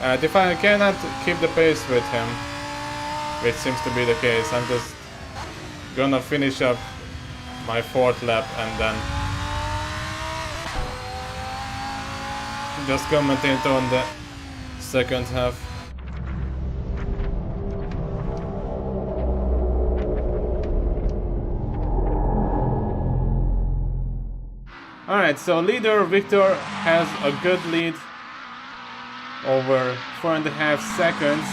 If I cannot keep the pace with him, which seems to be the case, I'm just gonna finish up my 4th lap and then just commentate on the second half. Alright, so leader Victor has a good lead over 4.5 seconds.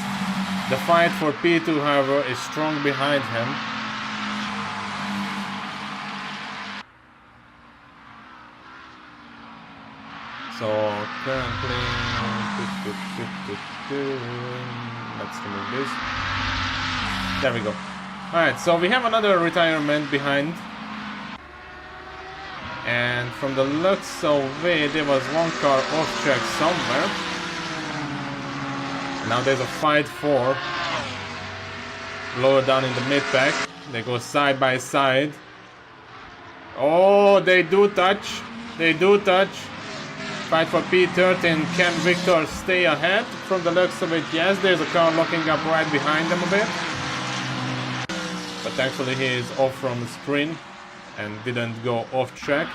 The fight for P2, however, is strong behind him. So currently, let's remove this. There we go. Alright, so we have another retirement behind. And from the looks of it, there was one car off track somewhere. Now there's a fight for lower down in the mid pack. They go side by side. Oh, they do touch. They do touch. Fight for P13. Can Victor stay ahead? From the looks of it, yes. There's a car locking up right behind them a bit. But thankfully he is off from the screen and didn't go off track.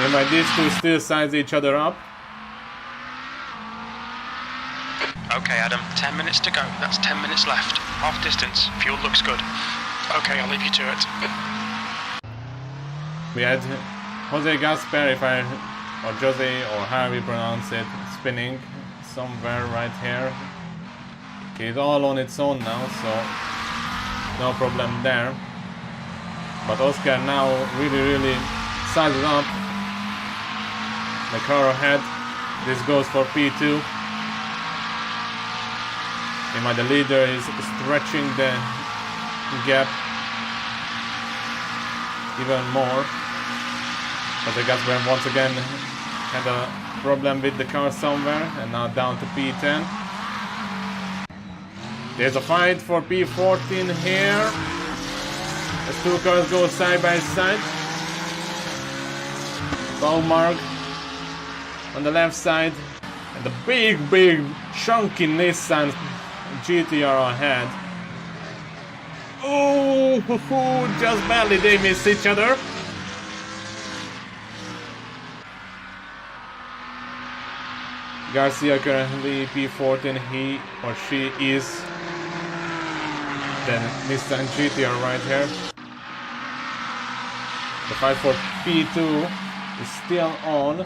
Meanwhile, these two still size each other up. Okay, Adam, 10 minutes to go. That's 10 minutes left. Half distance. Fuel looks good. Okay, I'll leave you to it. We had Jose Gasper, or Jose, or however you pronounce it, spinning somewhere right here. Okay, it's all on its own now, so no problem there. But Oscar now really sizes up the car ahead. This goes for P2. The leader is stretching the gap even more. But the Gasper once again had a problem with the car somewhere, and now down to P10. There's a fight for P14 here. As two cars go side by side. Baumark on the left side, and the big chunky Nissan GTR ahead. Oh, just barely they miss each other. Garcia currently P14, he or she is the Nissan GTR right here. The fight for P2 is still on.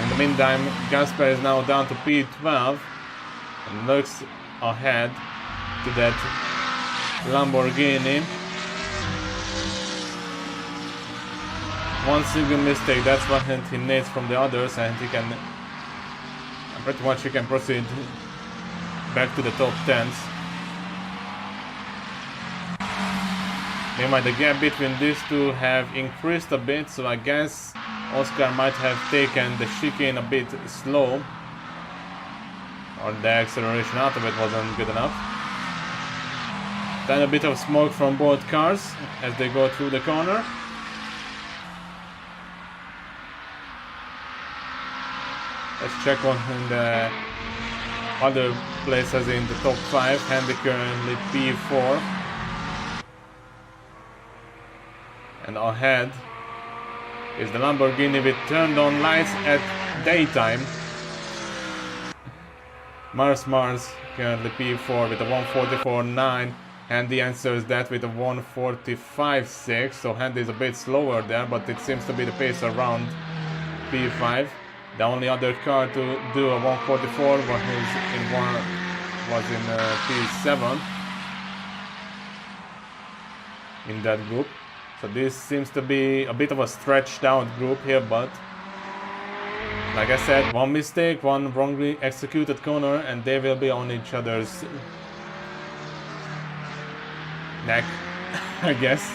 In the meantime, Gasper is now down to P12 and looks ahead to that Lamborghini. One single mistake, that's what he needs from the others, and he can pretty much he can proceed back to the top 10s. Meanwhile, the gap between these two have increased a bit, so I guess Oscar might have taken the chicane a bit slow, or the acceleration out of it wasn't good enough. Then a bit of smoke from both cars as they go through the corner. Let's check on the other places in the top 5. Handy currently P4. And ahead is the Lamborghini with turned on lights at daytime. Mars currently P4 with a 144.9. Handy answers that with a 145.6. So Handy is a bit slower there, but it seems to be the pace around P5. The only other car to do a 144 was in P7 in that group. So this seems to be a bit of a stretched out group here, but like I said, one mistake, one wrongly executed corner, and they will be on each other's neck, I guess.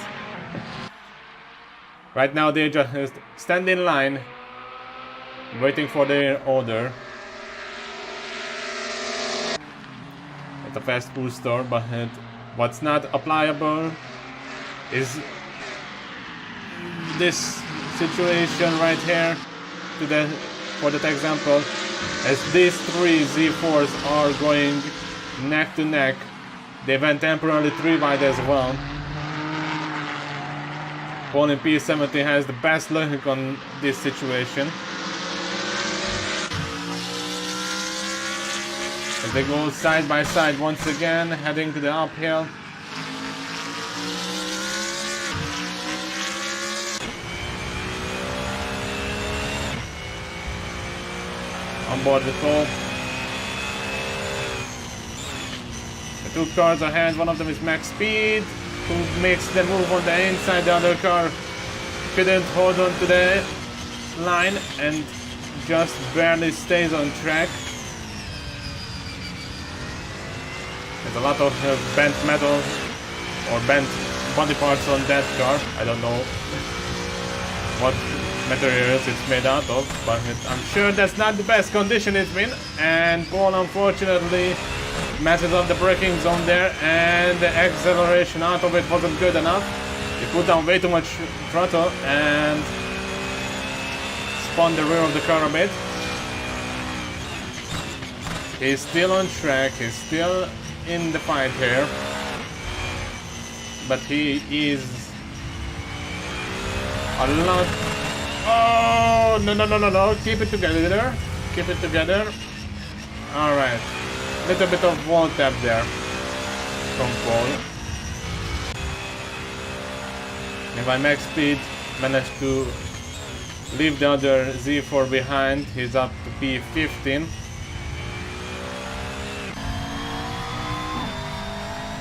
Right now they just stand in line, waiting for their order. It's a fast food store, but what's not applicable is this situation right here to the for that example, as these three Z4s are going neck to neck. They went temporarily 3 wide as well. Paul in P70 has the best look on this situation. As they go side by side once again, heading to the uphill. On board the pole. The two cars ahead, one of them is max speed, who makes the move on the inside. The other car couldn't hold on to the line and just barely stays on track. There's a lot of bent metal or bent body parts on that car. I don't know what materials it's made out of, but I'm sure that's not the best condition it's been. And Paul unfortunately messes up the braking zone there, and the acceleration out of it wasn't good enough. He put down way too much throttle and spun the rear of the car a bit. He's still on track, he's still in the fight here, but he is a lot. Oh, no, keep it together, keep it together. Alright, little bit of wall tap there from Paul. And by max speed managed to leave the other Z4 behind. He's up to P15.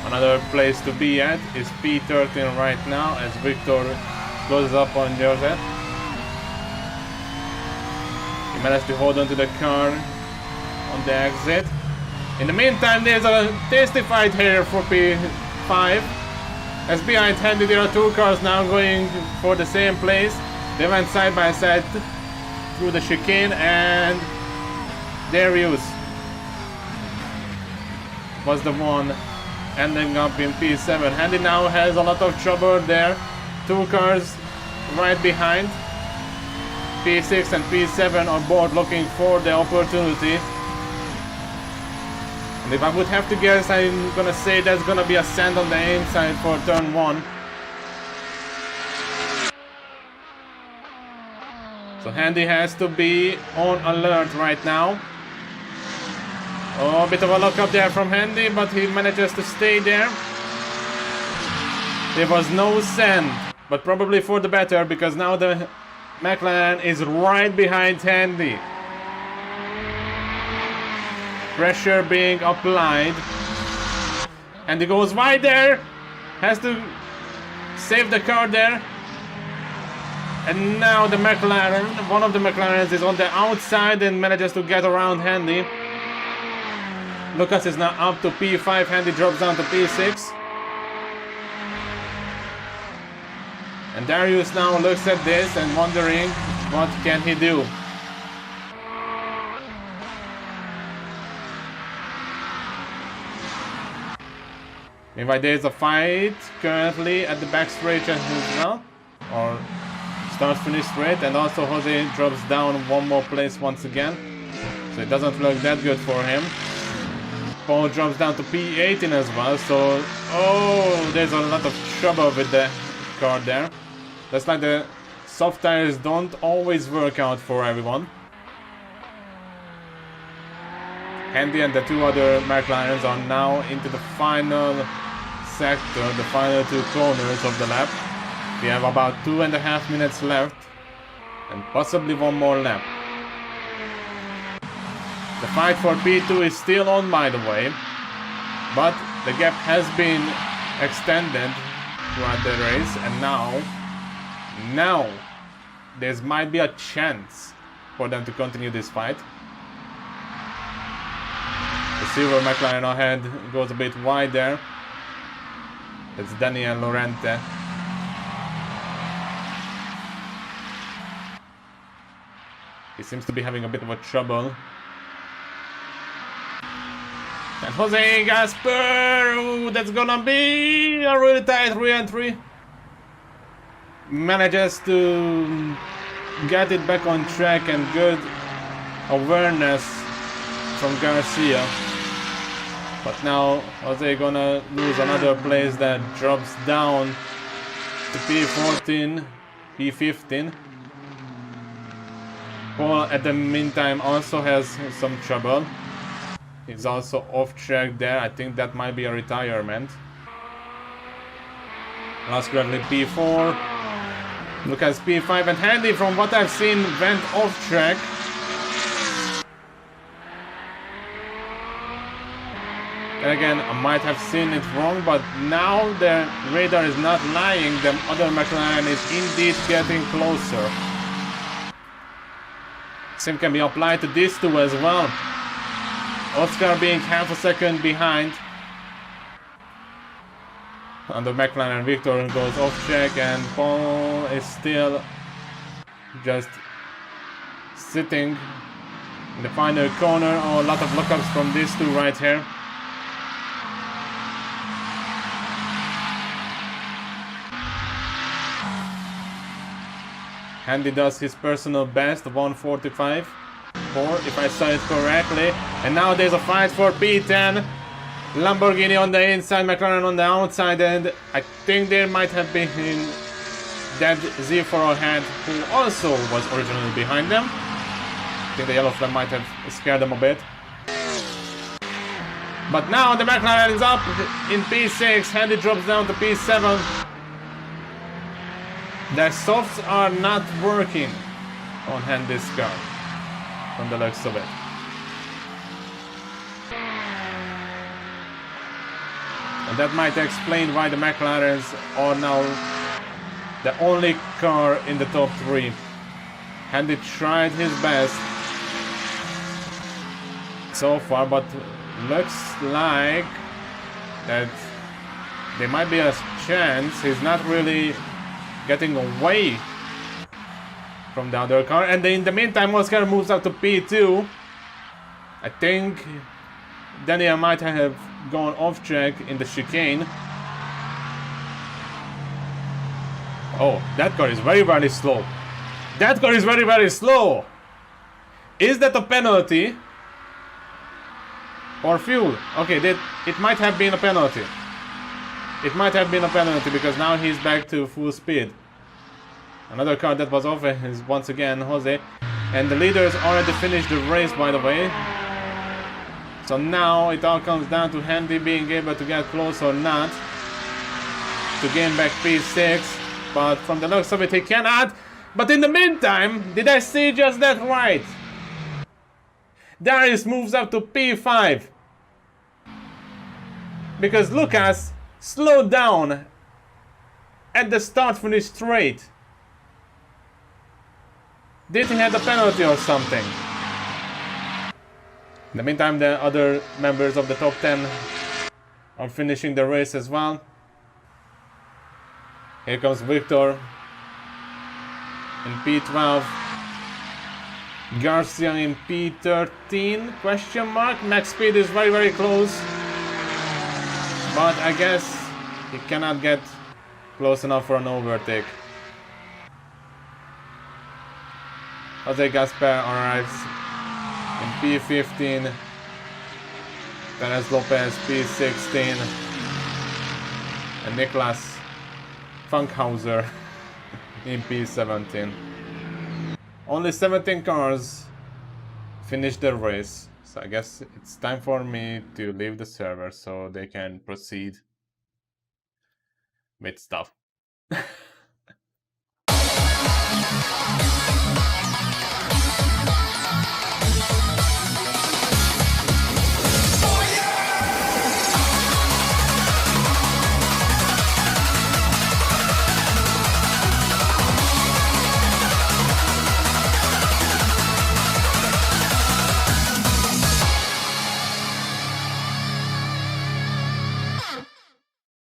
Another place to be at is P13 right now, as Victor closes up on Joseph. He managed to hold on to the car on the exit. In the meantime, there's a tasty fight here for P5. As behind Handy, there are two cars now going for the same place. They went side by side through the chicane, and Darius was the one ending up in P7. Handy now has a lot of trouble there. Two cars right behind. P6 and P7 are both looking for the opportunity. And if I would have to guess, I'm gonna say there's gonna be a sand on the inside for turn 1. So Handy has to be on alert right now. Oh, a bit of a lock up there from Handy, but he manages to stay there. There was no sand, but probably for the better, because now the McLaren is right behind Handy. Pressure being applied. And he goes wide there. Has to save the car there. And now the McLaren, one of the McLarens, is on the outside and manages to get around Handy. Lucas is now up to P5. Handy drops down to P6. And Darius now looks at this and wondering what can he do. Meanwhile, there's a fight currently at the back straight as well, or start-finish straight, and also Jose drops down one more place once again, so it doesn't look that good for him. Paul drops down to P18 as well, so there's a lot of trouble with the car there. That's like the soft tires don't always work out for everyone. Handy and the two other McLarens are now into the final sector, the final two corners of the lap. We have about 2.5 minutes left, and possibly one more lap. The fight for P2 is still on, by the way, but the gap has been extended throughout the race, and now there might be a chance for them to continue this fight. The silver McLaren ahead goes a bit wide there. It's Daniel Lorente. He seems to be having a bit of a trouble. And Jose Gasper, that's gonna be a really tight re-entry. Manages to get it back on track, and good awareness from Garcia. But now Jose gonna lose another place that drops down to P14, P15. Paul at the meantime also has some trouble. He's also off track there. I think that might be a retirement. Last Bradley P4. Lucas P5, and Handy, from what I've seen, went off track. And again, I might have seen it wrong, but now the radar is not lying. The other McLaren is indeed getting closer. Same can be applied to these two as well. Oscar being half a second behind. And the McLaren Victor goes off track, and Paul is still just sitting in the final corner. Oh, a lot of lookups from these two right here. Andy does his personal best, 1:45.4 if I saw it correctly. And now there's a fight for P10. Lamborghini on the inside, McLaren on the outside, and I think there might have been that Z4 head who also was originally behind them. I think the yellow flag might have scared them a bit. But now the McLaren is up in P6, Handy drops down to P7. The softs are not working on Handy's car, from the looks of it. And that might explain why the McLarens are now the only car in the top 3. Handy tried his best so far, but looks like that there might be a chance he's not really getting away from the other car. And in the meantime, Oscar moves up to P2. I think Daniel might have gone off track in the chicane. Oh, that car is very, very slow. That car is very, very slow. Is that a penalty? Or fuel? Okay, it might have been a penalty. It might have been a penalty because now he's back to full speed. Another car that was off is once again Jose. And the leaders already finished the race, by the way. So now it all comes down to Handy being able to get close or not to gain back P6. But from the looks of it, he cannot. But in the meantime, did I see just that right? Darius moves up to P5. Because Lucas slowed down at the start-finish straight. Did he have a penalty or something? In the meantime, the other members of the top 10 are finishing the race as well. Here comes Victor in P12. Garcia in P13, question mark. Max speed is very, very close. But I guess he cannot get close enough for an overtake. Jose Gaspar arrives in P15. Perez Lopez P16. And Niklas Funkhauser in P17. Only 17 cars finished the race, so I guess it's time for me to leave the server so they can proceed with stuff.